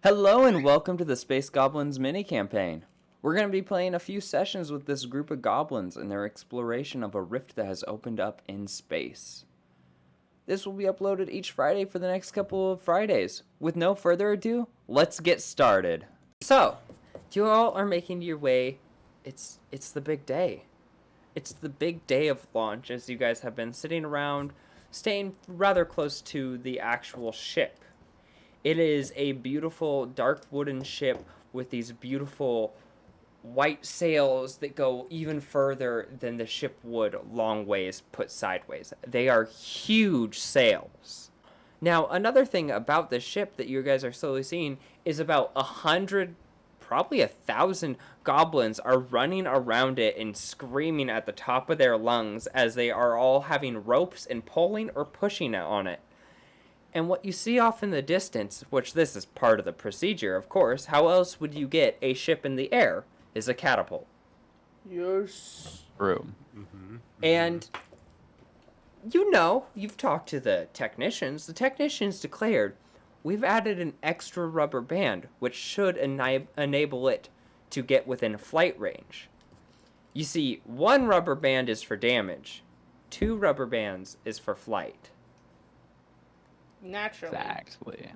Hello and welcome to the Space Goblins mini-campaign. We're going to be playing a few sessions with this group of goblins in their exploration of a rift that has opened up in space. This will be uploaded each Friday for the next couple of Fridays. With no further ado, let's get started. So, you all are making your way. It's the big day. It's the big day of launch as you guys have been sitting around, staying rather close to the actual ship. It is a beautiful dark wooden ship with these beautiful white sails that go even further than the ship would long ways put sideways. They are huge sails. Now, another thing about this ship that you guys are slowly seeing is about 100, probably 1,000 goblins are running around it and screaming at the top of their lungs as they are all having ropes and pulling or pushing on it. And what you see off in the distance, which this is part of the procedure, of course, how else would you get a ship in the air, is a catapult. Yes. True. And you've talked to the technicians. The technicians declared, we've added an extra rubber band, which should enable it to get within flight range. You see, 1 rubber band is for damage, 2 rubber bands is for flight. Naturally. Exactly.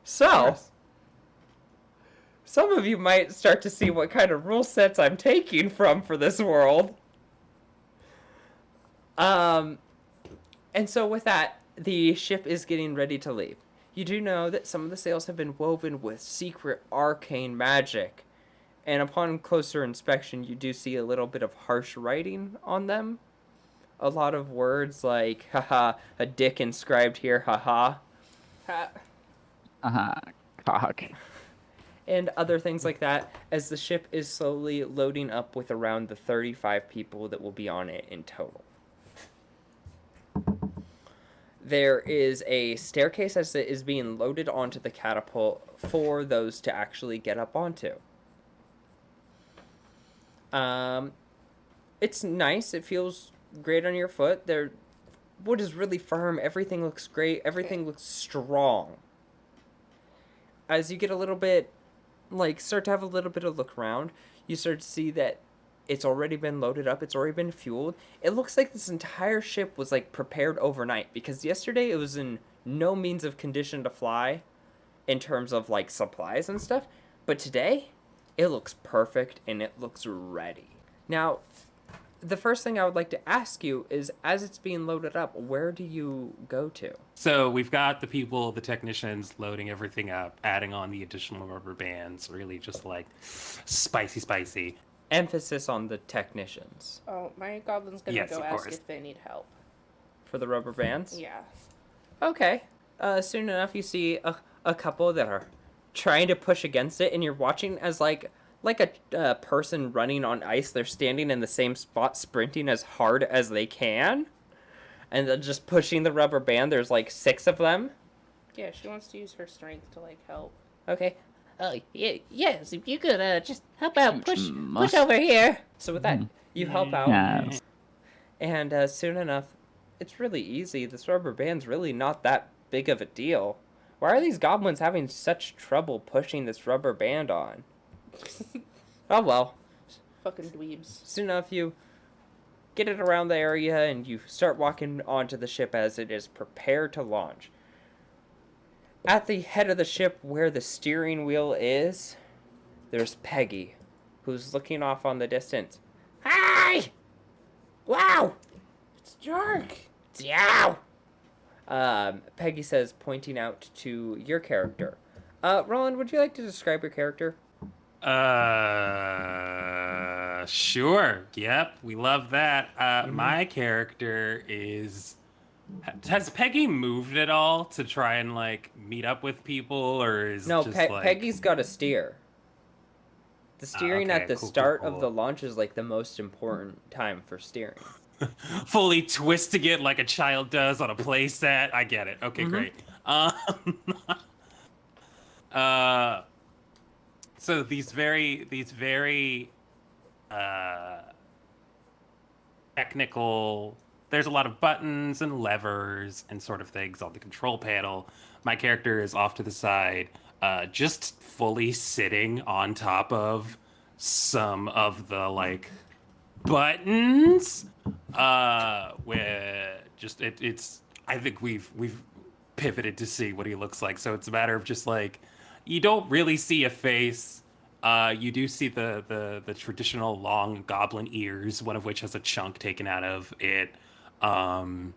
So, some of you might start to see what kind of rule sets I'm taking from for this world. And so with that, the ship is getting ready to leave. You do know that some of the sails have been woven with secret arcane magic. And upon closer inspection, you do see a little bit of harsh writing on them. A lot of words like, haha, a dick inscribed here, haha. Cock. And other things like that, as the ship is slowly loading up with around the 35 people that will be on it in total. There is a staircase as it is being loaded onto the catapult for those to actually get up onto. It's nice. It feels great on your foot. Wood is really firm. Everything looks great. Everything looks strong. As you get a little bit, start to have a little bit of look around, you start to see that it's already been loaded up. It's already been fueled. It looks like this entire ship was, prepared overnight, because yesterday it was in no means of condition to fly in terms of, supplies and stuff. But today, it looks perfect, and it looks ready. Now, the first thing I would like to ask you is, as it's being loaded up, where do you go to? So we've got the technicians loading everything up, adding on the additional rubber bands, really just spicy. Emphasis on the technicians. Oh, my goblin's gonna Yes, go of ask course. if they need help. For the rubber bands? Yeah. Okay. Soon enough, you see a couple that are trying to push against it, and you're watching as, like a person running on ice. They're standing in the same spot, sprinting as hard as they can, and then just pushing the rubber band. There's 6 of them. Yeah, she wants to use her strength to help. Okay. Oh, yes, if you could just help out, Huge push over here. So with that, you help out, Yes. and soon enough, it's really easy. This rubber band's really not that big of a deal. Why are these goblins having such trouble pushing this rubber band on? Oh well. Fucking dweebs. Soon enough, you get it around the area and you start walking onto the ship as it is prepared to launch. At the head of the ship, where the steering wheel is, there's Peggy, who's looking off on the distance. Hi! Wow! It's Jark! Yow! Peggy says, pointing out to your character. Roland, would you like to describe your character? Sure. Yep, we love that. My character is... Has Peggy moved at all to try and, meet up with people, or is No, just, Peggy's got a steer. The steering okay, at the cool. start of the launch is, the most important time for steering. fully twisting it like a child does on a play set? I get it. Okay, great. So these very technical, there's a lot of buttons and levers and sort of things on the control panel. My character is off to the side, just fully sitting on top of some of the like buttons. Where just it's I think we've pivoted to see what he looks like. So it's a matter of just like you don't really see a face. You do see the traditional long goblin ears, one of which has a chunk taken out of it. Um,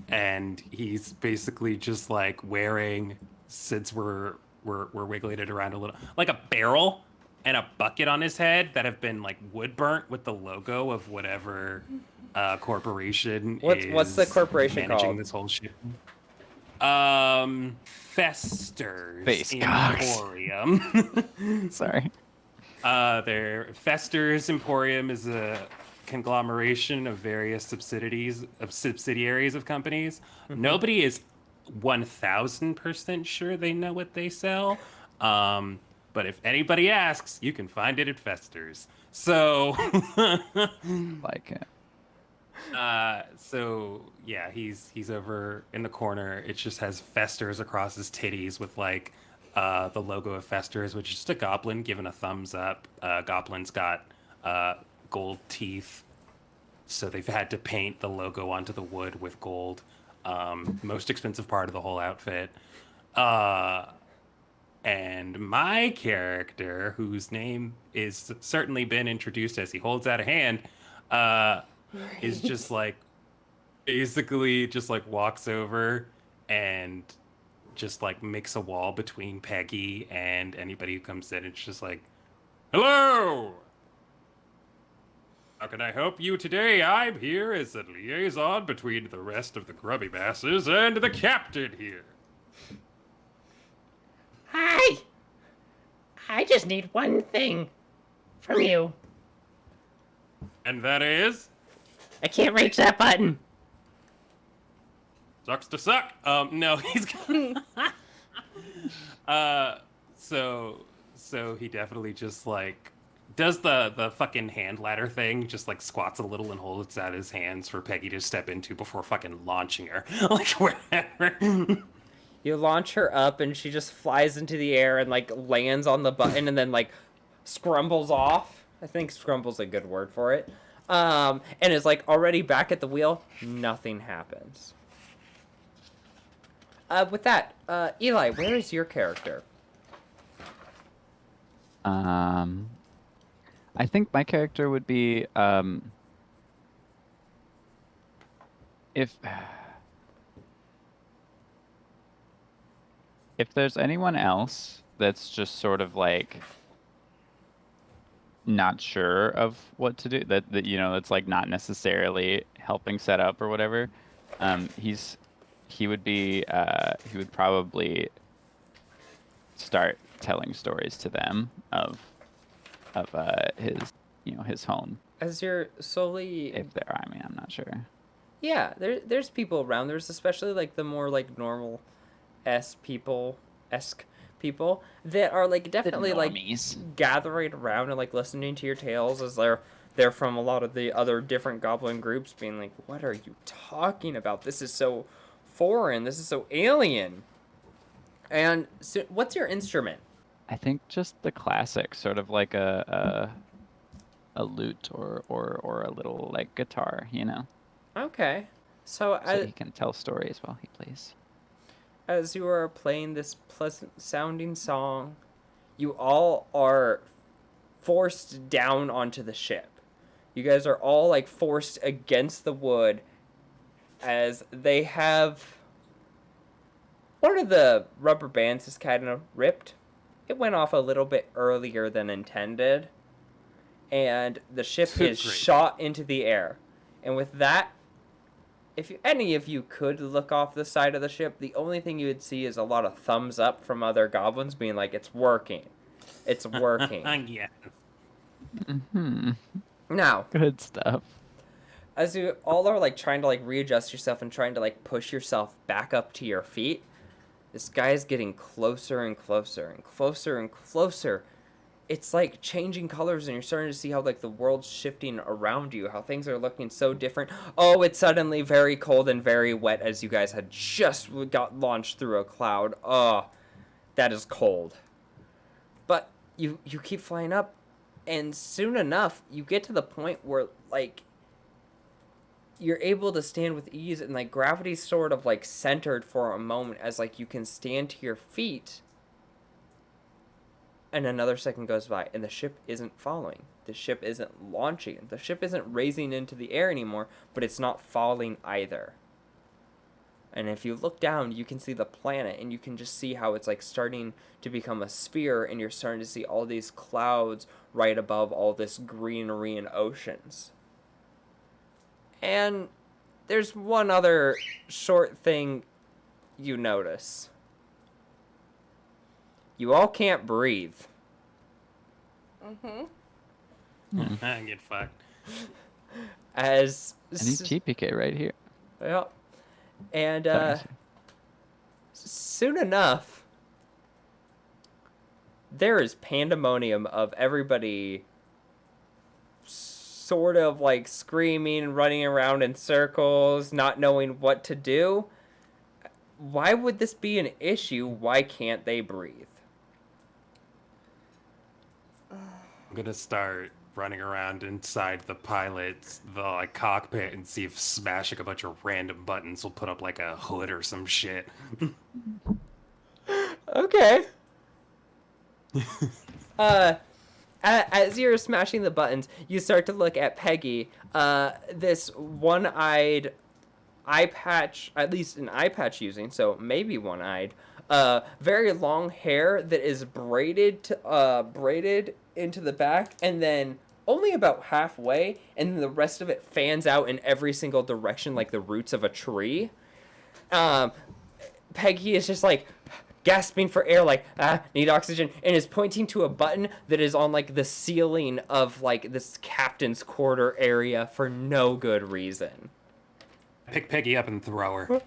and he's basically just like wearing, since we're wiggling it around a little, like a barrel and a bucket on his head that have been like wood burnt with the logo of whatever corporation What's the is corporation managing called? this whole shit. Fester's Space Cogs. Emporium. Sorry. Their Fester's Emporium is a conglomeration of various subsidiaries of companies. Nobody is 1000% sure they know what they sell. But if anybody asks, you can find it at Fester's. So Like it. so yeah, he's over in the corner. It just has Fester's across his titties with like the logo of Fester's, which is just a goblin giving a thumbs up. Goblin's got gold teeth, so they've had to paint the logo onto the wood with gold. Most expensive part of the whole outfit. And my character, whose name is certainly been introduced as he holds out a hand, is just like basically just like walks over and just like makes a wall between Peggy and anybody who comes in. It's just like, hello! How can I help you today? I'm here as a liaison between the rest of the grubby masses and the captain here. Hi! I just need one thing from you. And that is? I can't reach that button. Sucks to suck. No, he's so he definitely just like does the fucking hand ladder thing, just like squats a little and holds out his hands for Peggy to step into before fucking launching her. Like wherever. You launch her up and she just flies into the air and like lands on the button and then like scrumbles off. I think scrumble's a good word for it. And is like already back at the wheel. Nothing happens. With that, Eli, where is your character? I think my character would be if there's anyone else that's just sort of like not sure of what to do, that you know, that's like not necessarily helping set up or whatever, he would probably start telling stories to them of his home. As you're slowly... If there are, I mean, I'm not sure. Yeah, there's people around. There's especially like the more like normal esque people that are like definitely like gathering around and like listening to your tales as they're from a lot of the other different goblin groups, being like, what are you talking about? This is so foreign. This is so alien. And so what's your instrument? I think just the classic, sort of like a lute or a little like guitar, you know. Okay. So he can tell stories while he plays. As you are playing this pleasant sounding song, you all are forced down onto the ship. You guys are all like forced against the wood as they have... One of the rubber bands is kind of ripped. It went off a little bit earlier than intended. And the ship is shot into the air. And with that, if any of you could look off the side of the ship, the only thing you would see is a lot of thumbs up from other goblins being like, it's working. It's working. Yeah. Mm-hmm. Now, Good stuff. as you all are like trying to like readjust yourself and trying to like push yourself back up to your feet, this guy is getting closer and closer and closer and closer. It's like changing colors and you're starting to see how like the world's shifting around you, how things are looking so different. Oh, it's suddenly very cold and very wet as you guys had just got launched through a cloud. Oh, that is cold. But you keep flying up, and soon enough, you get to the point where, like, you're able to stand with ease, and, like, gravity's sort of, like, centered for a moment as, like, you can stand to your feet. And another second goes by, and the ship isn't following. The ship isn't launching. The ship isn't raising into the air anymore, but it's not falling either. And if you look down, you can see the planet, and you can just see how it's, like, starting to become a sphere, and you're starting to see all these clouds right above all this greenery and oceans. And there's one other short thing you notice. You all can't breathe. Mm-hmm. Get fucked. As I need GPK right here. yeah, and Thanks. soon enough, there is pandemonium of everybody sort of like screaming and running around in circles, not knowing what to do. Why would this be an issue? Why can't they breathe? I'm gonna start running around inside the pilot's like cockpit and see if smashing a bunch of random buttons will put up like a hood or some shit. Okay. As you're smashing the buttons, you start to look at Peggy. This one-eyed eye patch, at least an eye patch using, so maybe one-eyed. Very long hair that is braided into the back, and then only about halfway, and then the rest of it fans out in every single direction like the roots of a tree. Peggy is just like gasping for air, like, need oxygen, and is pointing to a button that is on like the ceiling of like this captain's quarter area for no good reason. Pick Peggy up and throw her.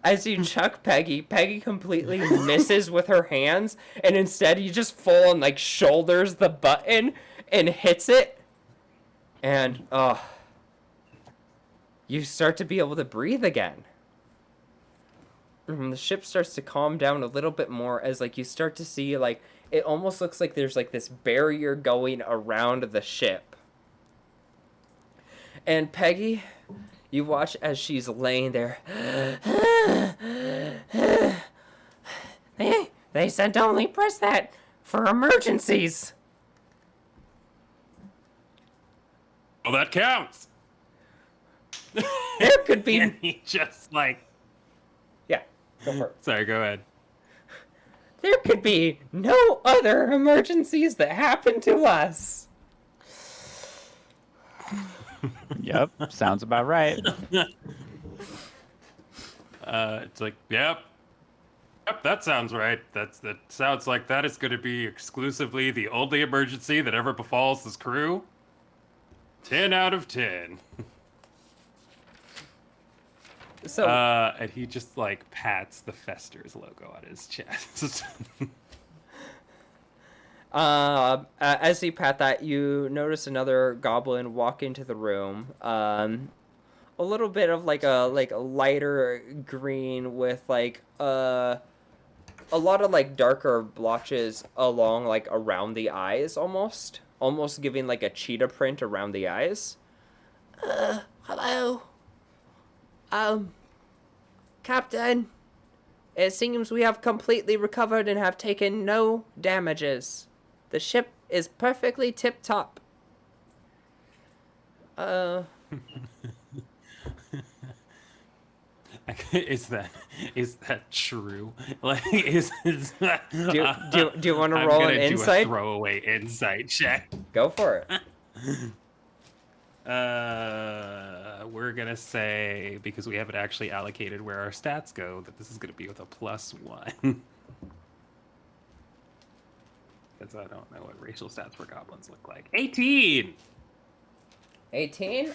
As you chuck Peggy, Peggy completely misses with her hands, and instead you just full on like shoulders the button and hits it, and you start to be able to breathe again. And the ship starts to calm down a little bit more as like you start to see like it almost looks like there's like this barrier going around the ship. And Peggy, you watch as she's laying there. They said to only press that for emergencies. Oh, that counts. There could be. And he just like. Yeah, go for it. Sorry, go ahead. There could be no other emergencies that happen to us. Yep, sounds about right. It's like, yep, that sounds right. That sounds like that is going to be exclusively the only emergency that ever befalls this crew. 10 out of 10. So, and he just like pats the Festers logo on his chest. as you pat that, you notice another goblin walk into the room. A little bit of like a lighter green with like a lot of like darker blotches along like around the eyes, almost giving like a cheetah print around the eyes. Hello. Captain, it seems we have completely recovered and have taken no damages. The ship is perfectly tip-top. Is that true? Like, is that... Do you want to roll an I'm gonna do insight? a throwaway insight check. Go for it. We're gonna say, because we haven't actually allocated where our stats go, that this is gonna be with a +1. Because I don't know what racial stats for goblins look like. 18! 18?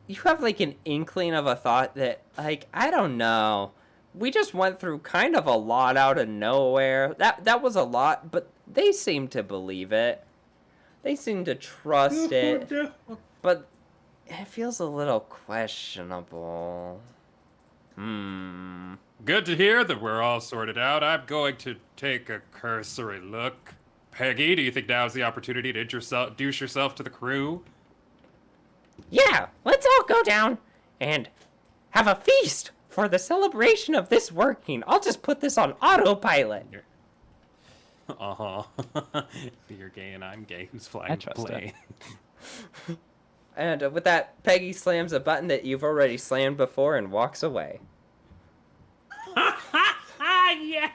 You have like an inkling of a thought that, like, I don't know. We just went through kind of a lot out of nowhere. That was a lot, but they seem to believe it. They seem to trust it. But It feels a little questionable. Good to hear that we're all sorted out. I'm going to take a cursory look. Peggy, do you think now's the opportunity to introduce yourself to the crew? Yeah, let's all go down and have a feast for the celebration of this working. I'll just put this on autopilot. Uh-huh. You're gay and I'm gay. Who's I flying the trust it. plane? And with that, Peggy slams a button that you've already slammed before and walks away. Yes!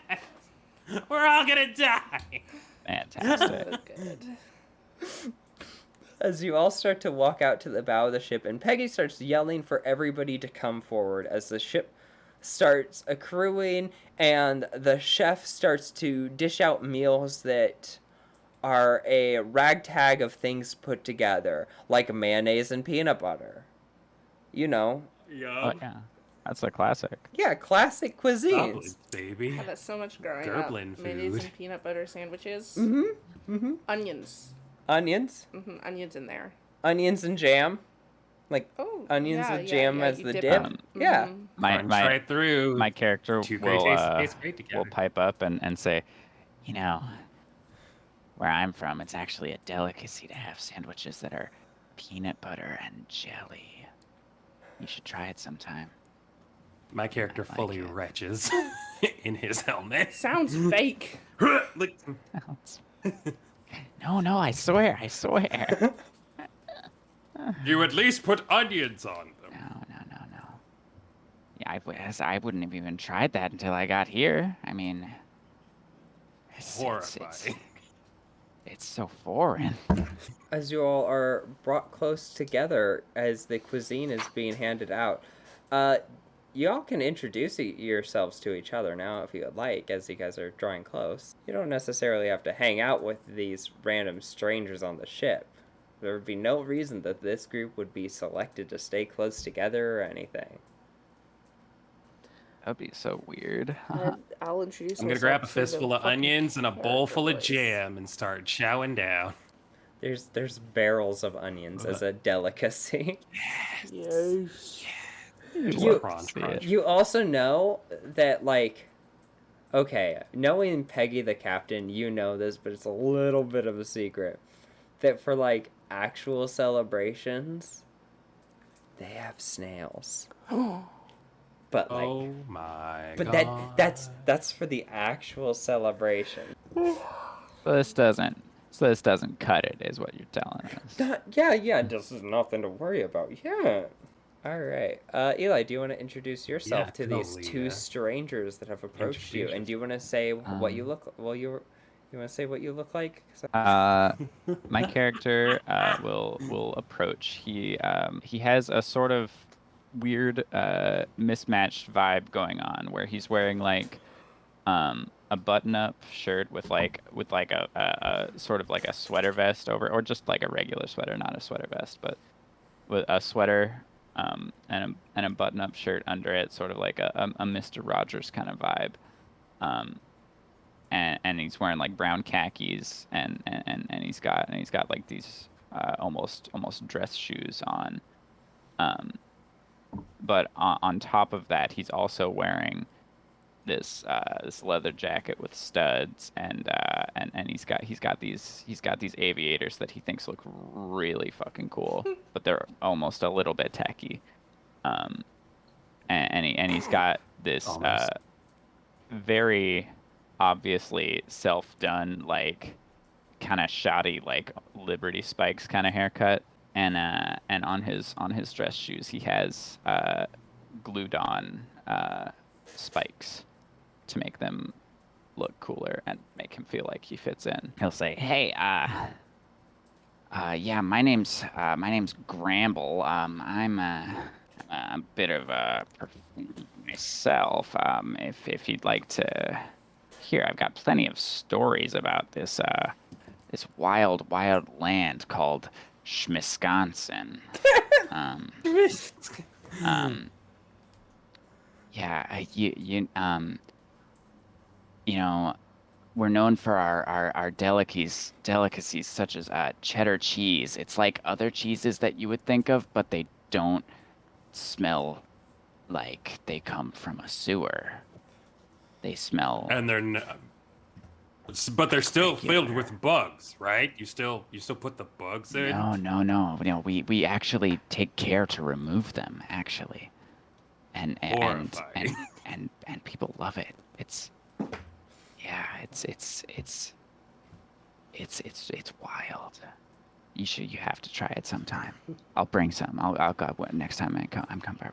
We're all gonna die! Fantastic. Good. As you all start to walk out to the bow of the ship, and Peggy starts yelling for everybody to come forward as the ship starts accruing and the chef starts to dish out meals that are a ragtag of things put together, like mayonnaise and peanut butter. You know, Oh, Yup. yeah. That's a classic. yeah, classic cuisines. Goblins, baby. Had that so much growing Gerblin up. Mayonnaise food. and peanut butter sandwiches. Mm-hmm. Onions. Onions, Onions in there. onions and jam, like Oh, onions yeah, with yeah, jam yeah, as you the dip dip. them. Yeah. Mhm. My Runs my right through. my character Two great tastes great together. will pipe up and say, you know, where I'm from, it's actually a delicacy to have sandwiches that are peanut butter and jelly. You should try it sometime. My character I like fully it. retches in his helmet. Sounds fake. Like, No, I swear. you at least put onions on them. No. Yeah, I wouldn't have even tried that until I got here. I mean, Horrifying. it's so foreign. As you all are brought close together as the cuisine is being handed out, you all can introduce yourselves to each other now if you would like, as you guys are drawing close. You don't necessarily have to hang out with these random strangers on the ship. There would be no reason that this group would be selected to stay close together or anything. That'd be so weird. I'll introduce I'm gonna myself grab a to the fistful of fucking onions and a bowl full of character jam and start chowing down. There's barrels of onions as a delicacy. voice. Yes. You- Crunch, see crunch. it. You also know that, like, okay, knowing Peggy the captain, you know this, but it's a little bit of a secret. That for, like, actual celebrations, they have snails. But, like, Oh my but god. that's for the actual celebration. So this doesn't cut it, is what you're telling us. Yeah, this is nothing to worry about. Yeah. All right. Eli, do you want to introduce yourself Yeah, to these totally, two yeah. strangers that have approached you? Introduce And do you want to say what you Um, look? Well, you want to say what you look like? My character will approach. He has a sort of weird mismatched vibe going on where he's wearing like a button-up shirt with a sort of like a sweater vest over, or just like a regular sweater, not a sweater vest, but with a sweater and a button-up shirt under it, sort of like a Mr. Rogers kind of vibe. And he's wearing like brown khakis and he's got like these almost dress shoes on. But on top of that, he's also wearing this leather jacket with studs, and he's got these aviators that he thinks look really fucking cool, but they're almost a little bit tacky. And he's got this Almost. very obviously self-done, like kind of shoddy, like Liberty Spikes kind of haircut, and on his dress shoes he has glued on spikes to make them look cooler and make him feel like he fits in. He'll say, "Hey, yeah, my name's Gramble. I'm a bit of a myself. If you'd like to hear, I've got plenty of stories about this wild land called Schmisconsin. Yeah, you know, we're known for our delicacies such as cheddar cheese. It's like other cheeses that you would think of, but they don't smell like they come from a sewer. They smell. And but they're still filled regular. with bugs, right? You still put the bugs in? No. We actually take care to remove them, actually. And Horrifying. and people love it. It's wild. You have to try it sometime. I'll bring some. I'll go next time I'm come back.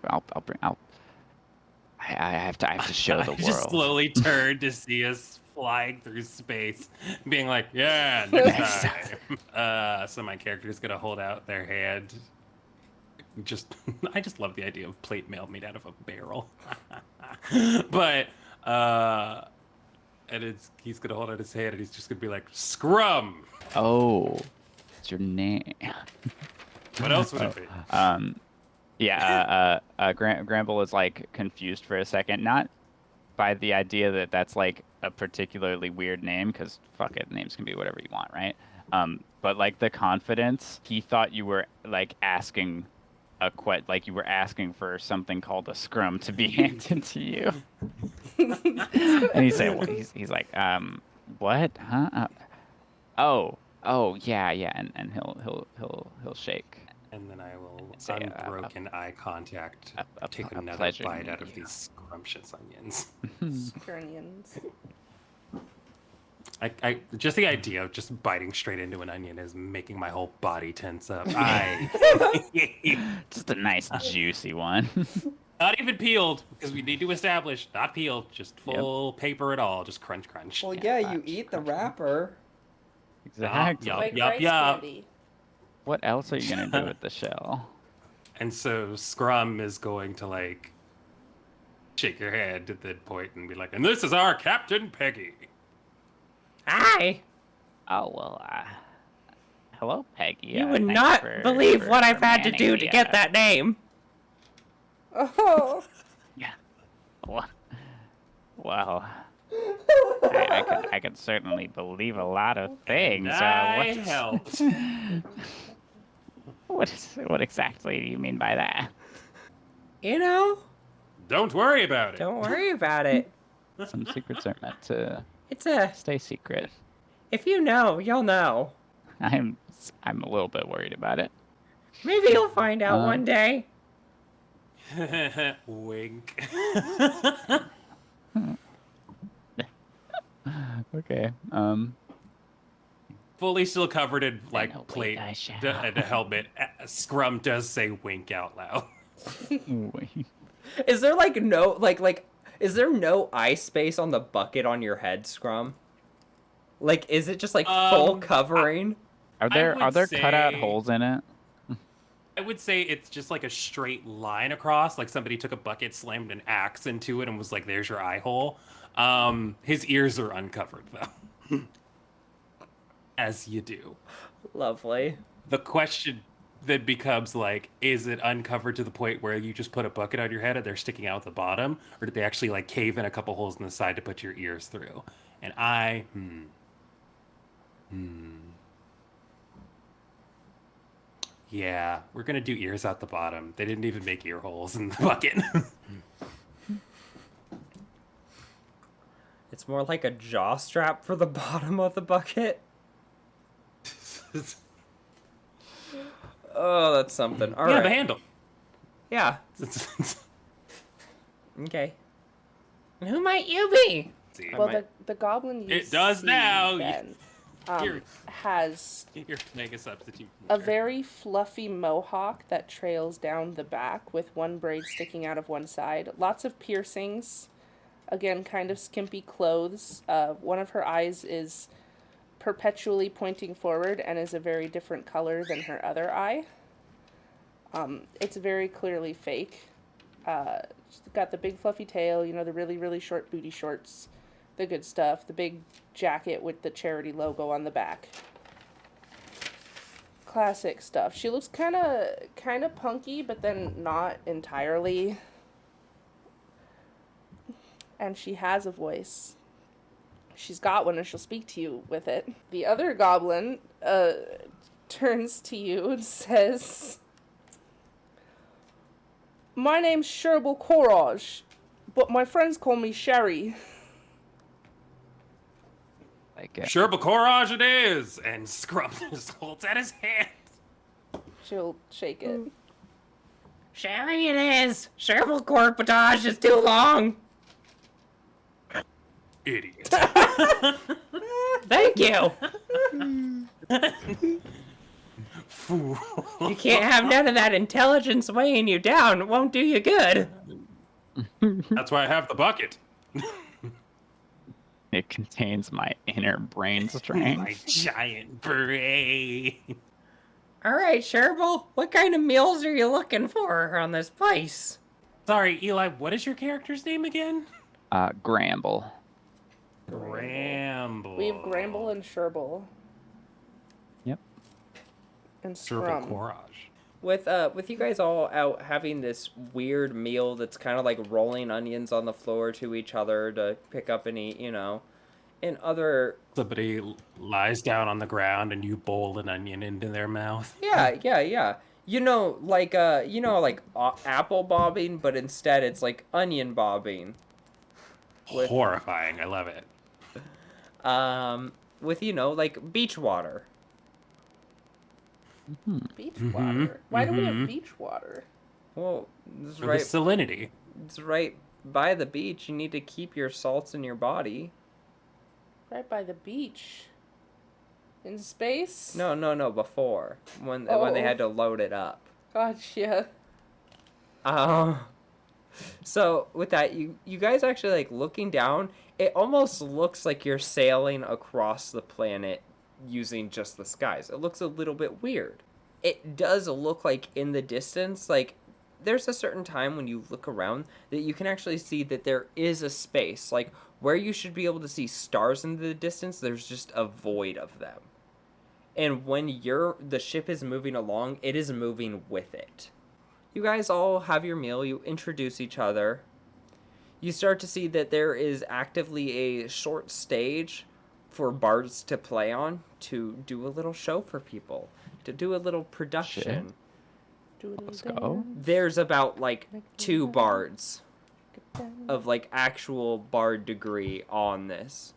I have to show the world. Just slowly turn to see us flying through space, being like, yeah, next time. So my character is gonna hold out their hand. I just love the idea of plate mail made out of a barrel. But he's gonna hold out his hand and he's just gonna be like, Scrum. Oh, it's your name. What else would it be? Gramble is like confused for a second, not by the idea that that's like a particularly weird name, because fuck it, names can be whatever you want, right? But like the confidence, he thought you were like asking like you were asking for something called a scrum to be handed to you. And he's like, what? Huh? Oh, yeah, and he'll shake. And then I will Say, unbroken eye contact. Take a another pleasure bite to out meet of you. these scrumptious onions. Onions. I just the idea of just biting straight into an onion is making my whole body tense up. Just a nice juicy one. Not even peeled, because we need to establish not peeled, just full paper at all, just crunch. Well, yeah, you eat the wrapper. Exactly. Yup, Like yup, rice yup. candy. What else are you gonna do with the shell? And so Scrum is going to like shake your hand at that point and be like, and this is our Captain Peggy. Hi. Oh well, hello, Peggy. You would thanks not for- believe for- what for I've had to manning do the, to get that name. Oh. Yeah. Well, I could certainly believe a lot of things. I helped. What exactly do you mean by that? You know, Don't worry about it. don't worry about it. Some secrets are meant to It's a, stay secret. if you know, you'll know. I'm a little bit worried about it. Maybe you'll find out one day. Wink. Okay. Fully still covered in like wait, plate I shall. and a helmet. Scrum does say wink out loud. Wait. Is there like no is there no eye space on the bucket on your head, Scrum? Like, is it just like full covering? Are there cutout holes in it? I would say it's just like a straight line across, like somebody took a bucket, slammed an axe into it, and was like, "There's your eye hole." His ears are uncovered though, as you do. Lovely. The question then becomes like, is it uncovered to the point where you just put a bucket on your head and they're sticking out the bottom, or did they actually like cave in a couple holes in the side to put your ears through? And yeah, we're gonna do ears out the bottom. They didn't even make ear holes in the bucket. It's more like a jaw strap for the bottom of the bucket. Oh, that's something. All right. Yeah, the handle. Yeah. Okay. And who might you be? See, Well, might- the goblin you It does see, now. Ben, Here. has Here, make a substitute. a very fluffy mohawk that trails down the back with one braid sticking out of one side. Lots of piercings. Again, kind of skimpy clothes. One of her eyes is perpetually pointing forward and is a very different color than her other eye. It's very clearly fake. She's got the big fluffy tail, you know, the really, really short booty shorts, the good stuff, the big jacket with the charity logo on the back. Classic stuff. She looks kind of punky, but then not entirely. And she has a voice. She's got one and she'll speak to you with it. The other goblin turns to you and says, My name's Sherbal Courage, but my friends call me Sherry. Like it. Sure, Bacorage it is! And Scrub just holds out his hand. She'll shake it. Sherry it is. Sherbal corpotage is too long. Idiot. Thank you. Fool. You can't have none of that intelligence weighing you down. It won't do you good. That's why I have the bucket. It contains my inner brain My strength. giant brain. All right, Sherbal. What kind of meals are you looking for on this place? Sorry, Eli, what is your character's name again? Gramble. Bramble. We have Gramble and Sherbal. Yep. And Sherbal Scrum. Courage. With you guys all out having this weird meal that's kind of like rolling onions on the floor to each other to pick up and eat, and other Somebody lies down on the ground and you bowl an onion into their mouth. yeah. Like apple bobbing, but instead it's like onion bobbing. With- Horrifying. I love it. With like beach water. Beach water. Why do we have beach water? Well, it's For the right. salinity. It's right by the beach. You need to keep your salts in your body. Right by the beach. In space? No. Before when they Oh. had to load it up. Gotcha. So with that, you guys actually like looking down. It almost looks like you're sailing across the planet using just the skies. It looks a little bit weird. It does look like in the distance, like there's a certain time when you look around that you can actually see that there is a space, like where you should be able to see stars in the distance. There's just a void of them. And when the ship is moving along, it is moving with it. You guys all have your meal, you introduce each other. You start to see that there is actively a short stage for bards to play on, to do a little show for people, to do a little production. Let's go. There's about like 2 bards of like actual bard degree on this.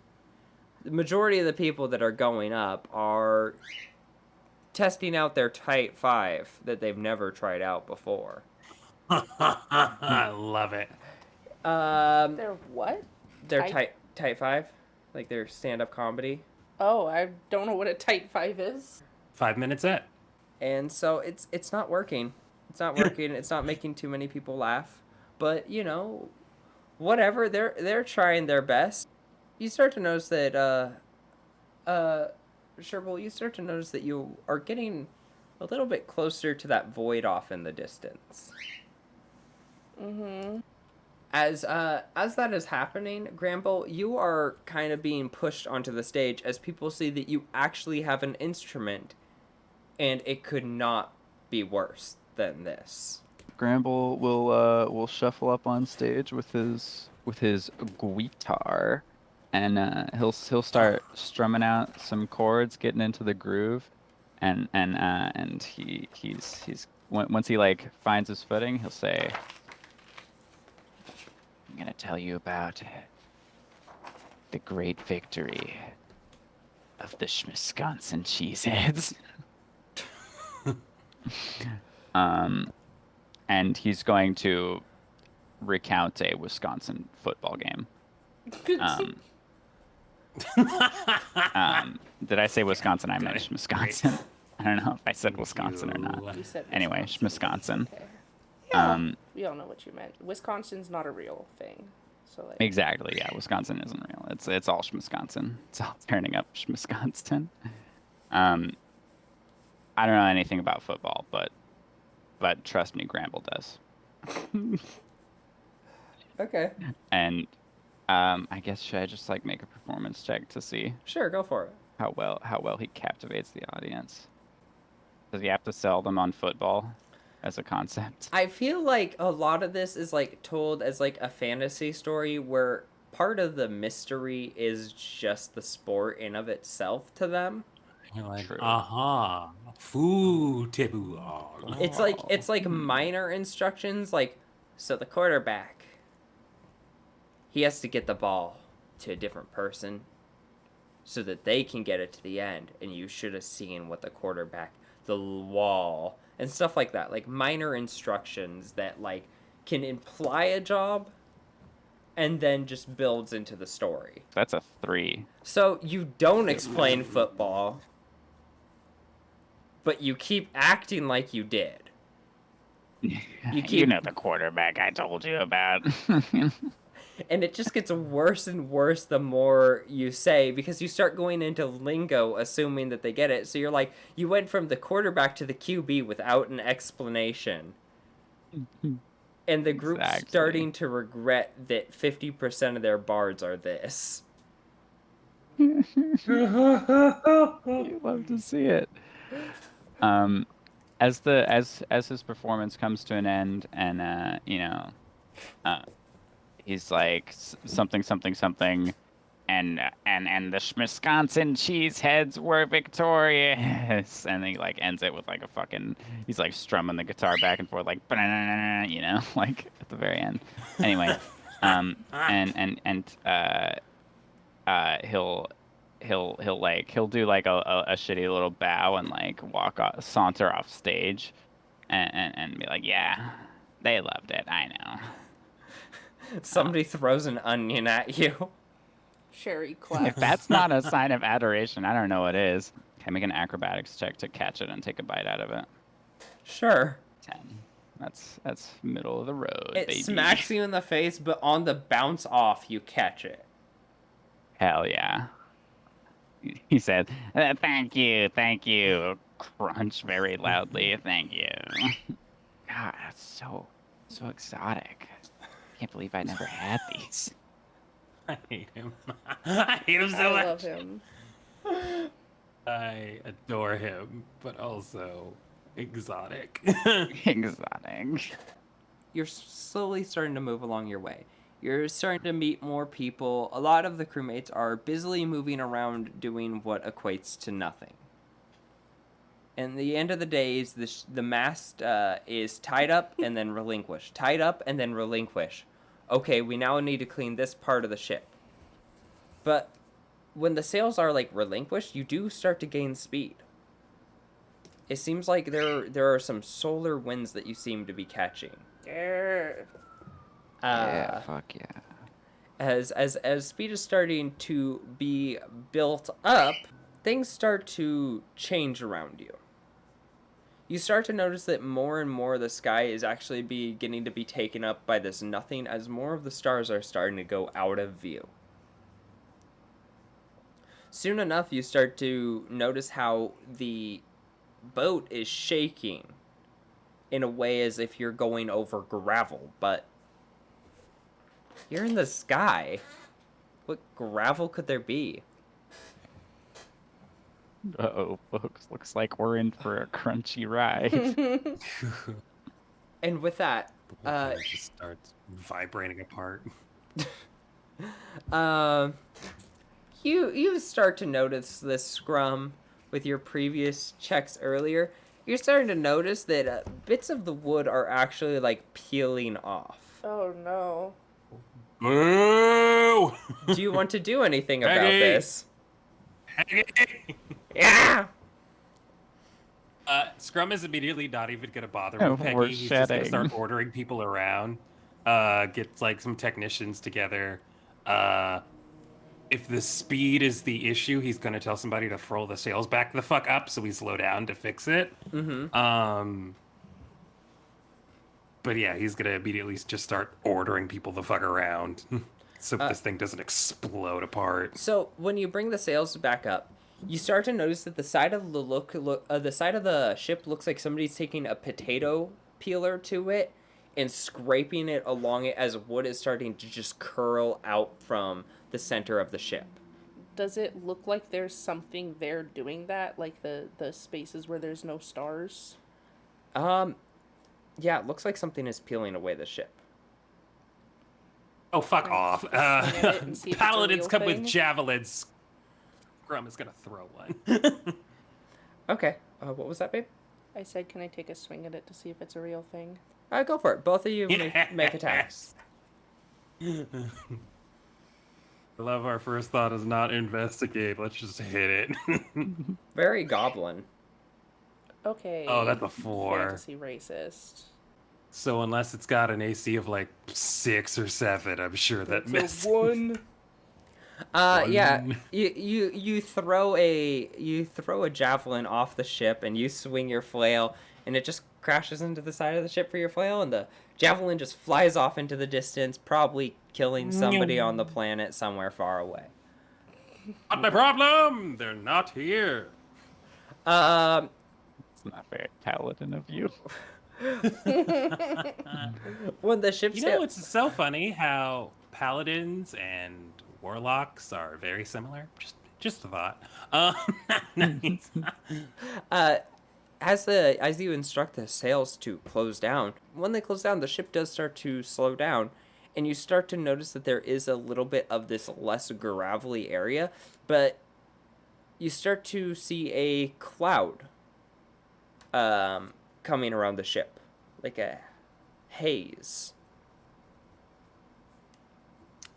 The majority of the people that are going up are testing out their Type 5 that they've never tried out before. I love it. They're what? Their Type- Type 5, like their stand-up comedy. Oh, I don't know what a Type 5 is. 5 minutes at. And so it's not working. It's not working. It's not making too many people laugh. But, whatever, they're trying their best. You start to notice that Sherbal, you start to notice that you are getting a little bit closer to that void off in the distance. Mm-hmm. As that is happening, Gramble, you are kind of being pushed onto the stage as people see that you actually have an instrument, and it could not be worse than this. Gramble will shuffle up on stage with his guitar, and he'll start strumming out some chords, getting into the groove, and he's once he like finds his footing, he'll say, "I'm gonna tell you about the great victory of the Wisconsin Cheeseheads." And he's going to recount a Wisconsin football game. Did I say Wisconsin? I meant Wisconsin. I don't know if I said Wisconsin or not. You said Anyway, Wisconsin. Wisconsin. Okay. Yeah. We all know what you meant. Wisconsin's not a real thing. So like Exactly. Yeah, Wisconsin isn't real. It's all Wisconsin. It's all turning up Wisconsin. I don't know anything about football, but trust me, Gramble does. Okay. And I guess should I just like make a performance check to see Sure, go for it. how well he captivates the audience? Does he have to sell them on football as a concept? I feel like a lot of this is like told as like a fantasy story where part of the mystery is just the sport in of itself to them. You're like, True. Food table. It's like minor instructions, like So the quarterback, he has to get the ball to a different person so that they can get it to the end. And you should have seen what the quarterback, the wall, and stuff like that. Like minor instructions that like can imply a job and then just builds into the story. That's a 3. So you don't explain football, but you keep acting like you did. You know the quarterback I told you about. And it just gets worse and worse the more you say, because you start going into lingo assuming that they get it. So you're like, you went from the quarterback to the QB without an explanation. And the group's Exactly. starting to regret that 50% of their bards are this. You love to see it. As his performance comes to an end, and he's like something, and the Wisconsin Cheeseheads were victorious, and he like ends it with like a fucking, he's like strumming the guitar back and forth like, like at the very end. Anyway, he'll do like a shitty little bow and like saunter off stage, and be like, yeah, they loved it, I know. Somebody throws an onion at you. Sherry claps. If that's not a sign of adoration, I don't know what is. Okay, make an acrobatics check to catch it and take a bite out of it. Sure. 10. That's middle of the road, It baby. smacks you in the face, but on the bounce off, you catch it. Hell yeah. He said, thank you. Crunch very loudly, thank you. God, that's so exotic. Can't believe I never had these. I hate him. I hate him so I much. love him. I adore him, but also exotic. Exotic. You're slowly starting to move along your way. You're starting to meet more people. A lot of the crewmates are busily moving around doing what equates to nothing. And the end of the day is the mast is tied up and then relinquished. Tied up and then relinquish. Okay, we now need to clean this part of the ship. But when the sails are like relinquished, you do start to gain speed. It seems like there are some solar winds that you seem to be catching. Yeah. Yeah, fuck yeah. As speed is starting to be built up, things start to change around you. You start to notice that more and more of the sky is actually beginning to be taken up by this nothing, as more of the stars are starting to go out of view. Soon enough, you start to notice how the boat is shaking in a way as if you're going over gravel, but you're in the sky. What gravel could there be? Uh-oh, folks. Looks like we're in for a crunchy ride. And with that, It just starts vibrating apart. you start to notice this, Scrum, with your previous checks earlier. You're starting to notice that bits of the wood are actually like peeling off. Oh no. Boo! Do you want to do anything about Peggy! this? Yeah. Scrum is immediately not even gonna bother Oh, with Peggy. we're He's just gonna shedding. start ordering people around. Gets like some technicians together. If the speed is the issue, he's gonna tell somebody to throw the sails back the fuck up so we slow down to fix it. Mm-hmm. But yeah, he's gonna immediately just start ordering people the fuck around, so this thing doesn't explode apart. So when you bring the sails back up, you start to notice that the side of the side of the ship looks like somebody's taking a potato peeler to it and scraping it along it as wood is starting to just curl out from the center of the ship. Does it look like there's something there doing that? Like the spaces where there's no stars? Yeah, it looks like something is peeling away the ship. Oh, fuck Can I off. take a swing at it and see if it's a Paladins real come thing? with javelins. Scrum is gonna throw one. Okay. What was that, babe? I said, can I take a swing at it to see if it's a real thing? All right, go for it. Both of you make attacks. I love our first thought is not investigate. Let's just hit it. Very goblin. Okay. Oh, that's a 4. Fantasy racist. So unless it's got an AC of like 6 or 7, I'm sure that It's misses. a 1. Yeah. You throw a javelin off the ship and you swing your flail and it just crashes into the side of the ship for your flail and the javelin just flies off into the distance, probably killing somebody on the planet somewhere far away. Not my problem. They're not here. It's not very paladin of you. When the ship You know, it's so funny how paladins and warlocks are very similar. Just a thought. Nice. As you instruct the sails to close down, when they close down, the ship does start to slow down, and you start to notice that there is a little bit of this less gravelly area, but you start to see a cloud coming around the ship, like a haze.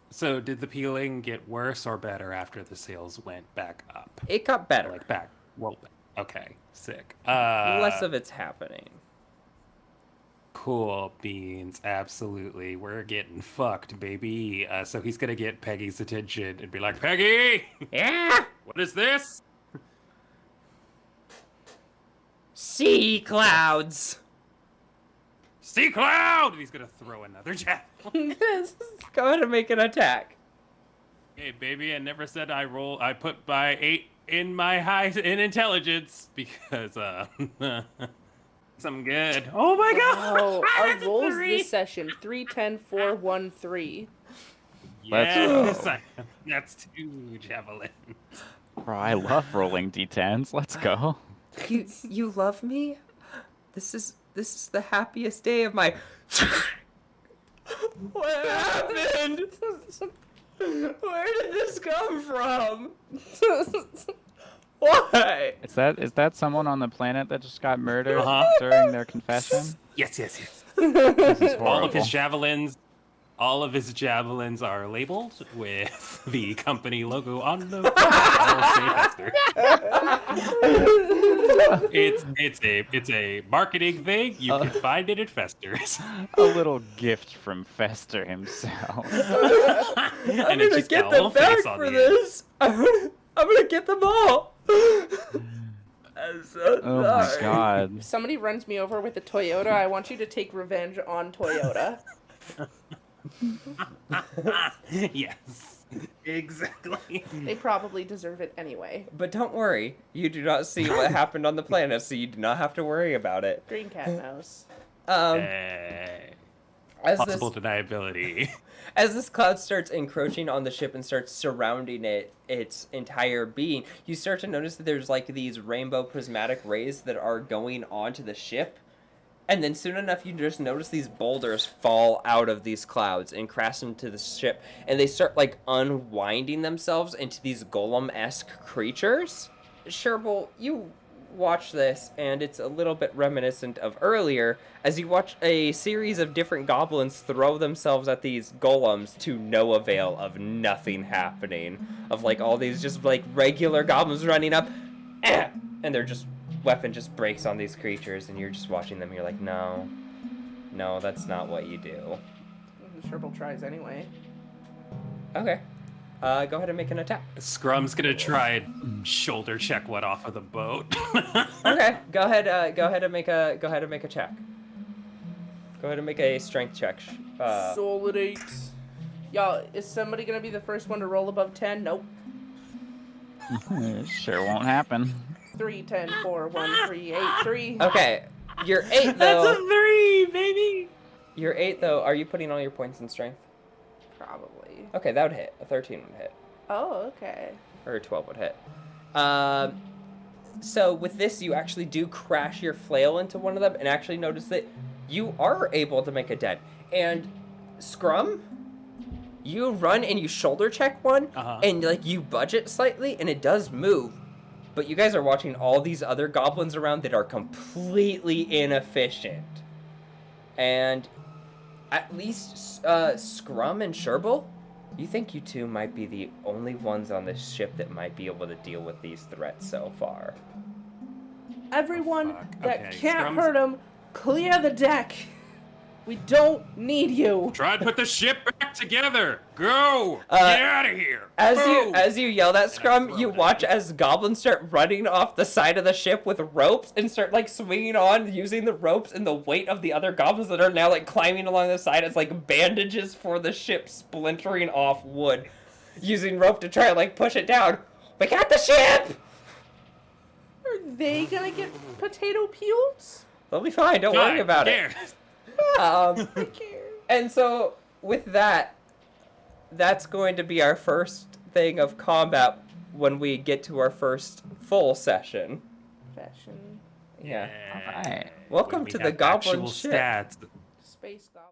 So did the peeling get worse or better after the sails went back up? It got better. Like back. Well, okay, sick. Less of it's happening. Cool beans, absolutely. We're getting fucked, baby. So he's gonna get Peggy's attention and be like, Peggy, Yeah? what is this? Sea clouds. Sea cloud! And he's gonna throw another javelin. Go ahead and make an attack. Hey, baby, I never said I put my 8 in my in intelligence because I'm good. Oh my god! Oh, our That's a rolls 3. this session 3, 10, 4, 1, 3. Yes, go. that's 2 javelins. Bro, I love rolling d10s. Let's go. You love me? This is the happiest day of my. What happened? Where did this come from? Why? Is that someone on the planet that just got murdered Uh-huh. during their confession? Yes. This is All of his horrible. javelins are labeled with the company logo on the front. It's a marketing thing. You can find it at Fester's. A little gift from Fester himself. I'm And it's gonna just got get a them little back face on for the end. this. I'm gonna get them all. I'm so Oh my sorry. god. If somebody runs me over with a Toyota, I want you to take revenge on Toyota. Yes, exactly. They probably deserve it anyway. But don't worry, you do not see what happened on the planet, so you do not have to worry about it. Green cat knows. As Possible this deniability. as this cloud starts encroaching on the ship and starts surrounding its entire being, you start to notice that there's like these rainbow prismatic rays that are going onto the ship. And then soon enough, you just notice these boulders fall out of these clouds and crash into the ship. And they start, like, unwinding themselves into these golem-esque creatures. Sherble, you watch this, and it's a little bit reminiscent of earlier, as you watch a series of different goblins throw themselves at these golems to no avail of nothing happening. Of, like, all these just, like, regular goblins running up, and they're just... weapon just breaks on these creatures and you're just watching them. You're like, no, that's not what you do. Sherble tries anyway. Okay, go ahead and make an attack. Scrum's gonna try and shoulder check one off of the boat. Okay, go ahead and make a check. Go ahead and make a strength check. Solid 8. Y'all, is somebody gonna be the first one to roll above 10? Nope. Sure won't happen. 3, 10, 4, 1, 3, 8, 3. Okay, you're 8 That's a though. 3, baby. You're 8 though. Are you putting all your points in strength? Probably. Okay, that would hit. A 13 would hit. Oh, okay. Or a 12 would hit. So with this, you actually do crash your flail into one of them and actually notice that you are able to make a dent. And Scrum, you run and you shoulder check one, and like you budge it slightly, and it does move. But you guys are watching all these other goblins around that are completely inefficient. And at least Scrum and Sherble, you think you two might be the only ones on this ship that might be able to deal with these threats so far. Everyone fuck. that Okay, can't Scrum's- hurt him, clear the deck. We don't need you. Try to put the ship back together. Go. Get out of here. As Move. you yell that, Scrum, throw you it at watch him. as goblins start running off the side of the ship with ropes and start like swinging on using the ropes and the weight of the other goblins that are now like climbing along the side as like bandages for the ship splintering off wood, using rope to try and like push it down. We got the ship! Are they gonna get potato peels? They'll be fine, don't worry about it. Um, I care. and so with that, that's going to be our first thing of combat when we get to our first full session. Fashion. Yeah. Alright. Welcome We to the have Goblin actual ship. stats. Space Goblins.